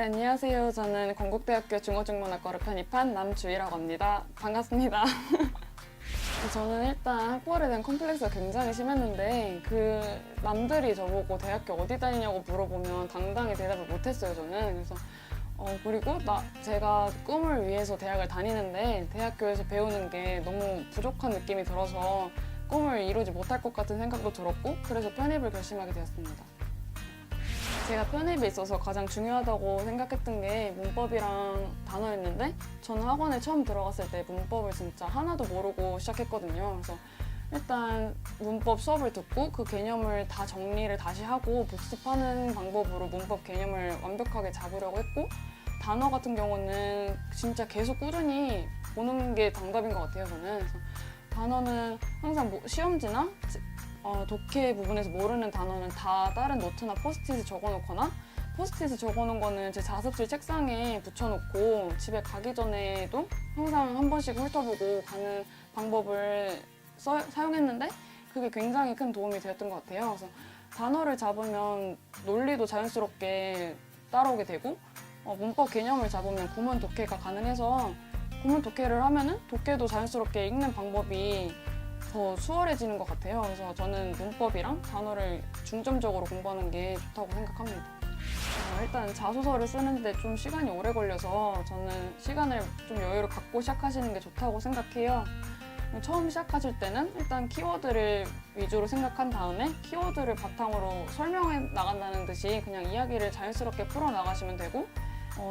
네, 안녕하세요. 저는 건국대학교 중어중문학과로 편입한 남주희라고 합니다. 반갑습니다. 저는 일단 학벌에 대한 컴플렉스가 굉장히 심했는데 남들이 저보고 대학교 어디 다니냐고 물어보면 당당히 대답을 못했어요, 저는. 그래서 그리고 제가 꿈을 위해서 대학을 다니는데 대학교에서 배우는 게 너무 부족한 느낌이 들어서 꿈을 이루지 못할 것 같은 생각도 들었고 그래서 편입을 결심하게 되었습니다. 제가 편입에 있어서 가장 중요하다고 생각했던 게 문법이랑 단어였는데 저는 학원에 처음 들어갔을 때 문법을 진짜 하나도 모르고 시작했거든요. 그래서 일단 문법 수업을 듣고 그 개념을 다 정리를 다시 하고 복습하는 방법으로 문법 개념을 완벽하게 잡으려고 했고 단어 같은 경우는 진짜 계속 꾸준히 보는 게 정답인 것 같아요, 저는. 그래서 단어는 항상 시험지나 독해 부분에서 모르는 단어는 다 다른 노트나 포스트잇에 적어놓거나 포스트잇에 적어놓은 거는 제 자습실 책상에 붙여놓고 집에 가기 전에도 항상 한 번씩 훑어보고 가는 방법을 사용했는데 그게 굉장히 큰 도움이 되었던 것 같아요. 그래서 단어를 잡으면 논리도 자연스럽게 따라오게 되고 문법 개념을 잡으면 구문 독해가 가능해서 구문 독해를 하면은 독해도 자연스럽게 읽는 방법이 더 수월해지는 것 같아요. 그래서 저는 문법이랑 단어를 중점적으로 공부하는 게 좋다고 생각합니다. 일단 자소서를 쓰는데 좀 시간이 오래 걸려서 저는 시간을 좀 여유를 갖고 시작하시는 게 좋다고 생각해요. 처음 시작하실 때는 일단 키워드를 위주로 생각한 다음에 키워드를 바탕으로 설명해 나간다는 듯이 그냥 이야기를 자연스럽게 풀어나가시면 되고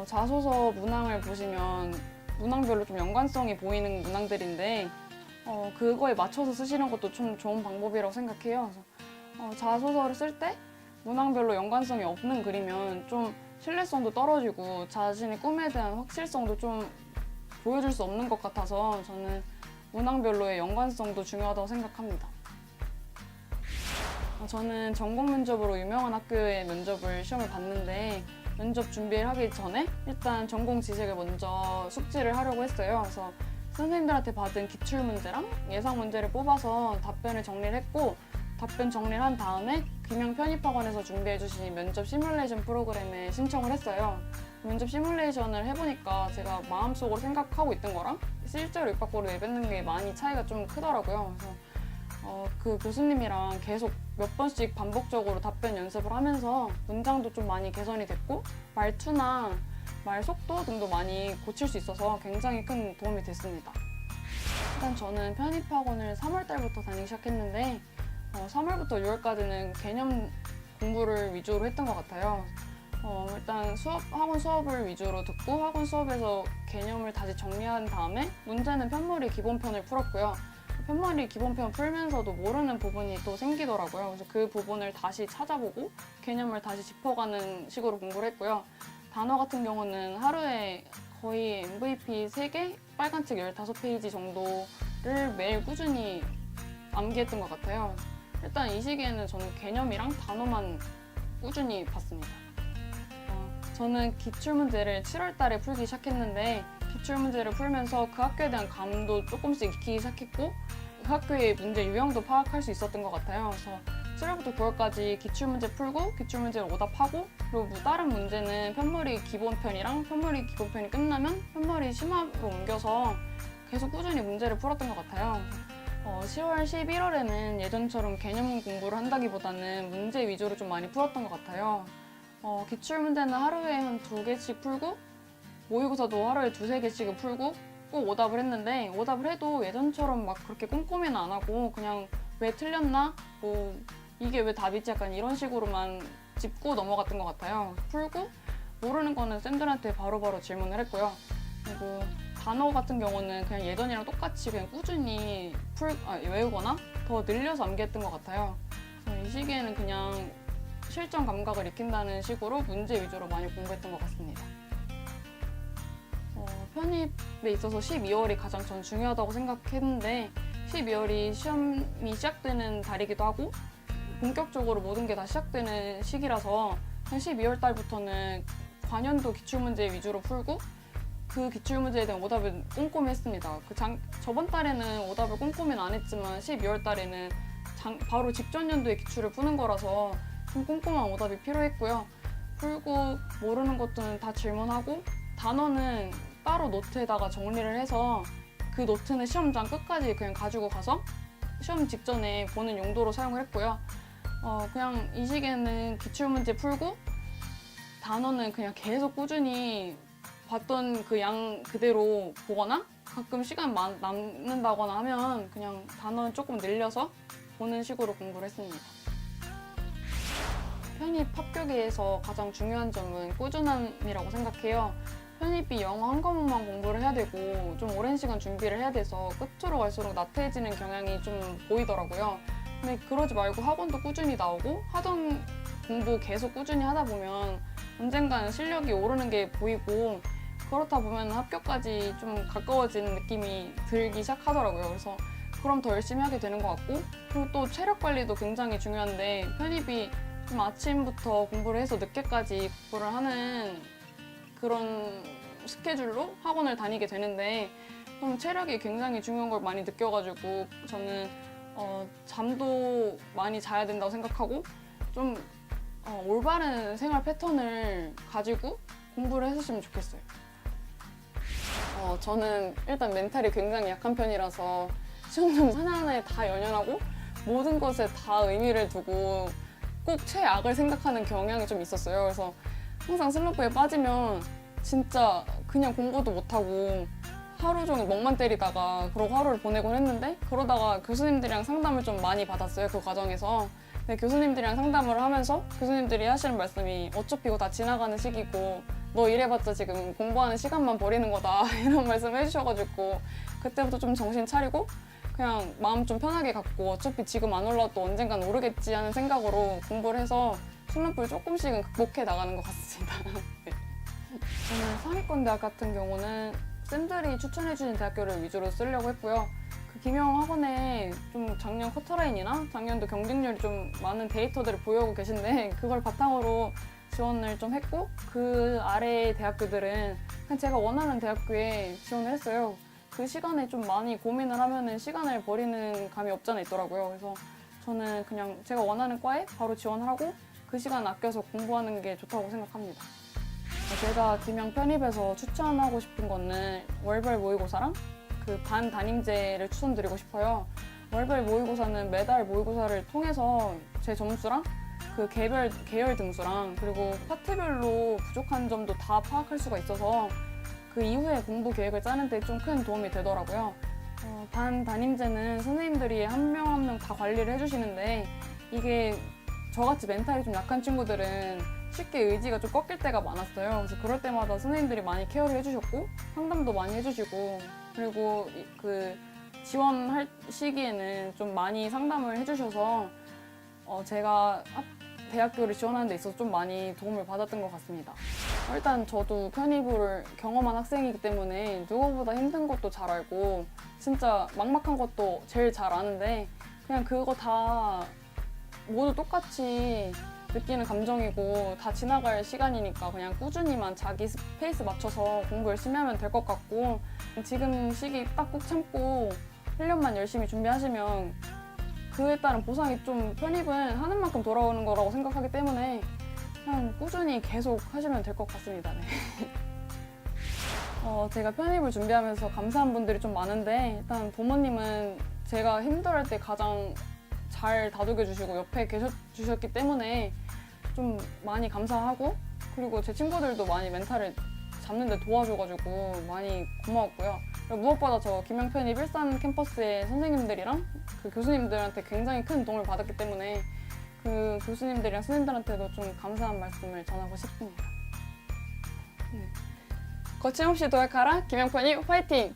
자소서 문항을 보시면 문항별로 좀 연관성이 보이는 문항들인데 그거에 맞춰서 쓰시는 것도 좀 좋은 방법이라고 생각해요. 그래서 자소서를 쓸 때 문항별로 연관성이 없는 글이면 좀 신뢰성도 떨어지고 자신의 꿈에 대한 확실성도 좀 보여줄 수 없는 것 같아서 저는 문항별로의 연관성도 중요하다고 생각합니다. 저는 전공 면접으로 유명한 학교의 면접을 시험을 봤는데 면접 준비를 하기 전에 일단 전공 지식을 먼저 숙지를 하려고 했어요. 그래서 선생님들한테 받은 기출문제랑 예상 문제를 뽑아서 답변을 정리를 했고 답변 정리를 한 다음에 김영 편입학원에서 준비해 주신 면접 시뮬레이션 프로그램에 신청을 했어요. 면접 시뮬레이션을 해보니까 제가 마음속으로 생각하고 있던 거랑 실제로 입 밖으로 내뱉는 게 많이 차이가 좀 크더라고요. 그래서 그 교수님이랑 계속 몇 번씩 반복적으로 답변 연습을 하면서 문장도 좀 많이 개선이 됐고 말투나 말 속도 등도 많이 고칠 수 있어서 굉장히 큰 도움이 됐습니다. 일단 저는 편입학원을 3월 달부터 다니기 시작했는데 3월부터 6월까지는 개념 공부를 위주로 했던 것 같아요. 일단 학원 수업을 위주로 듣고 학원 수업에서 개념을 다시 정리한 다음에 문제는 편머리 기본편을 풀었고요. 편머리 기본편 풀면서도 모르는 부분이 또 생기더라고요. 그래서 그 부분을 다시 찾아보고 개념을 다시 짚어가는 식으로 공부를 했고요. 단어 같은 경우는 하루에 거의 MVP 3개, 빨간책 15페이지 정도를 매일 꾸준히 암기했던 것 같아요. 일단 이 시기에는 저는 개념이랑 단어만 꾸준히 봤습니다. 저는 기출문제를 7월 달에 풀기 시작했는데 기출문제를 풀면서 그 학교에 대한 감도 조금씩 익히기 시작했고 그 학교의 문제 유형도 파악할 수 있었던 것 같아요. 그래서 7월부터 9월까지 기출문제 풀고 기출문제를 오답하고 그리고 다른 문제는 편머리 기본편이랑 편머리 기본편이 끝나면 편머리 심화로 옮겨서 계속 꾸준히 문제를 풀었던 것 같아요. 10월, 11월에는 예전처럼 개념 공부를 한다기보다는 문제 위주로 좀 많이 풀었던 것 같아요. 기출문제는 하루에 한 2개씩 풀고 모의고사도 하루에 2-3개씩은 풀고 꼭 오답을 했는데 오답을 해도 예전처럼 막 그렇게 꼼꼼히는 안 하고 그냥 왜 틀렸나? 이게 왜 답이지? 약간 이런 식으로만 짚고 넘어갔던 것 같아요. 풀고 모르는 거는 쌤들한테 바로바로 질문을 했고요. 그리고 단어 같은 경우는 그냥 예전이랑 똑같이 그냥 꾸준히 외우거나 더 늘려서 암기했던 것 같아요. 이 시기에는 그냥 실전 감각을 익힌다는 식으로 문제 위주로 많이 공부했던 것 같습니다. 편입에 있어서 12월이 가장 전 중요하다고 생각했는데 12월이 시험이 시작되는 달이기도 하고 본격적으로 모든 게 다 시작되는 시기라서 한 12월 달부터는 관연도 기출문제 위주로 풀고 그 기출문제에 대한 오답을 꼼꼼히 했습니다. 저번 달에는 오답을 꼼꼼히는 안 했지만 12월 달에는 바로 직전 연도의 기출을 푸는 거라서 좀 꼼꼼한 오답이 필요했고요. 풀고 모르는 것들은 다 질문하고 단어는 따로 노트에다가 정리를 해서 그 노트는 시험장 끝까지 그냥 가지고 가서 시험 직전에 보는 용도로 사용을 했고요. 그냥 이 시기에는 기출문제 풀고 단어는 그냥 계속 꾸준히 봤던 그 양 그대로 보거나 가끔 시간 남는다거나 하면 그냥 단어는 조금 늘려서 보는 식으로 공부를 했습니다. 편입 합격에서 가장 중요한 점은 꾸준함이라고 생각해요. 편입이 영어 한 과목만 공부를 해야 되고 좀 오랜 시간 준비를 해야 돼서 끝으로 갈수록 나태해지는 경향이 좀 보이더라고요. 근데 그러지 말고 학원도 꾸준히 나오고 하던 공부 계속 꾸준히 하다 보면 언젠가는 실력이 오르는 게 보이고 그렇다 보면 합격까지 좀 가까워지는 느낌이 들기 시작하더라고요. 그래서 그럼 더 열심히 하게 되는 것 같고 그리고 또 체력 관리도 굉장히 중요한데 편입이 좀 아침부터 공부를 해서 늦게까지 공부를 하는 그런 스케줄로 학원을 다니게 되는데 좀 체력이 굉장히 중요한 걸 많이 느껴가지고 저는 잠도 많이 자야 된다고 생각하고 좀 올바른 생활 패턴을 가지고 공부를 했으면 좋겠어요. 저는 일단 멘탈이 굉장히 약한 편이라서 시험장 하나하나에 다 연연하고 모든 것에 다 의미를 두고 꼭 최악을 생각하는 경향이 좀 있었어요. 그래서 항상 슬럼프에 빠지면 진짜 그냥 공부도 못하고 하루 종일 멍만 때리다가 그러고 하루를 보내곤 했는데 그러다가 교수님들이랑 상담을 좀 많이 받았어요. 그 과정에서. 근데 교수님들이랑 상담을 하면서 교수님들이 하시는 말씀이 어차피 이거 다 지나가는 시기고 너 이래봤자 지금 공부하는 시간만 버리는 거다 이런 말씀 해주셔가지고 그때부터 좀 정신 차리고 그냥 마음 좀 편하게 갖고 어차피 지금 안 올라도 언젠간 오르겠지 하는 생각으로 공부를 해서 슬럼프를 조금씩은 극복해 나가는 것 같습니다. 네. 저는 상위권 대학 같은 경우는 쌤들이 추천해주는 대학교를 위주로 쓰려고 했고요. 그 김영 학원에 좀 작년 커트라인이나 작년도 경쟁률이 좀 많은 데이터들을 보유하고 계신데 그걸 바탕으로 지원을 좀 했고 그 아래의 대학교들은 그냥 제가 원하는 대학교에 지원을 했어요. 그 시간에 좀 많이 고민을 하면은 시간을 버리는 감이 없지 않아 있더라고요. 그래서 저는 그냥 제가 원하는 과에 바로 지원을 하고 그 시간 아껴서 공부하는 게 좋다고 생각합니다. 제가 김영 편입에서 추천하고 싶은 거는 월별 모의고사랑 그 반 담임제를 추천드리고 싶어요. 월별 모의고사는 매달 모의고사를 통해서 제 점수랑 그 개별 계열 등수랑 그리고 파트별로 부족한 점도 다 파악할 수가 있어서 그 이후에 공부 계획을 짜는 데 좀 큰 도움이 되더라고요. 반 담임제는 선생님들이 한 명 한 명 다 관리를 해주시는데 이게 저같이 멘탈이 좀 약한 친구들은 쉽게 의지가 좀 꺾일 때가 많았어요. 그래서 그럴 때마다 선생님들이 많이 케어를 해주셨고 상담도 많이 해주시고 그리고 그 지원할 시기에는 좀 많이 상담을 해주셔서 제가 대학교를 지원하는 데 있어서 좀 많이 도움을 받았던 것 같습니다. 일단 저도 편입을 경험한 학생이기 때문에 누구보다 힘든 것도 잘 알고 진짜 막막한 것도 제일 잘 아는데 그냥 그거 다 모두 똑같이 느끼는 감정이고 다 지나갈 시간이니까 그냥 꾸준히만 자기 페이스 맞춰서 공부 열심히 하면 될 것 같고 지금 시기 딱 꾹 참고 1년만 열심히 준비하시면 그에 따른 보상이 좀 편입은 하는 만큼 돌아오는 거라고 생각하기 때문에 그냥 꾸준히 계속 하시면 될 것 같습니다. 네. 제가 편입을 준비하면서 감사한 분들이 좀 많은데 일단 부모님은 제가 힘들어할 때 가장 잘 다독여 주시고 옆에 계셔주셨기 때문에 좀 많이 감사하고 그리고 제 친구들도 많이 멘탈을 잡는 데 도와줘가지고 많이 고마웠고요. 그리고 무엇보다 저 김영 편입 일산 캠퍼스의 선생님들이랑 그 교수님들한테 굉장히 큰 도움을 받았기 때문에 그 교수님들이랑 선생님들한테도 좀 감사한 말씀을 전하고 싶습니다. 거침없이 도약하라 김영 편입 화이팅!